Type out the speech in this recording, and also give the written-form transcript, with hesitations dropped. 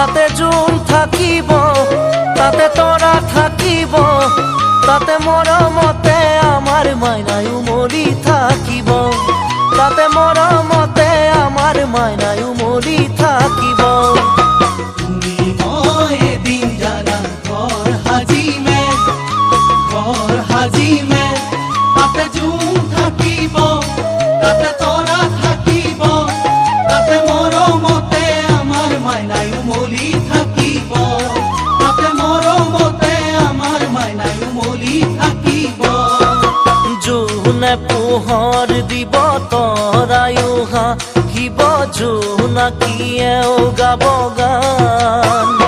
তাতে জোন থাকিব, তাতে তৰা থাকিব, তাতে মৰমতে আমাৰ মাইনাই উমলি থাকিব, তাতে মৰমতে আমাৰ মাইনাই উমলি থাকিব। তুমি মই এদিন জানা ঘৰ সাজিমে, তাতে জোন থাকিব, তাতে তৰা থাকিব, তাতে মৰমতে আমাৰ মাইনাই উমলি থাকিব, তাতে মৰমতে আমাৰ মাইনাই উমলি থাকিব। জোনে পোহৰ দিব তৰায়ো হাঁহিব, জোনাকীয়েও গাব গান।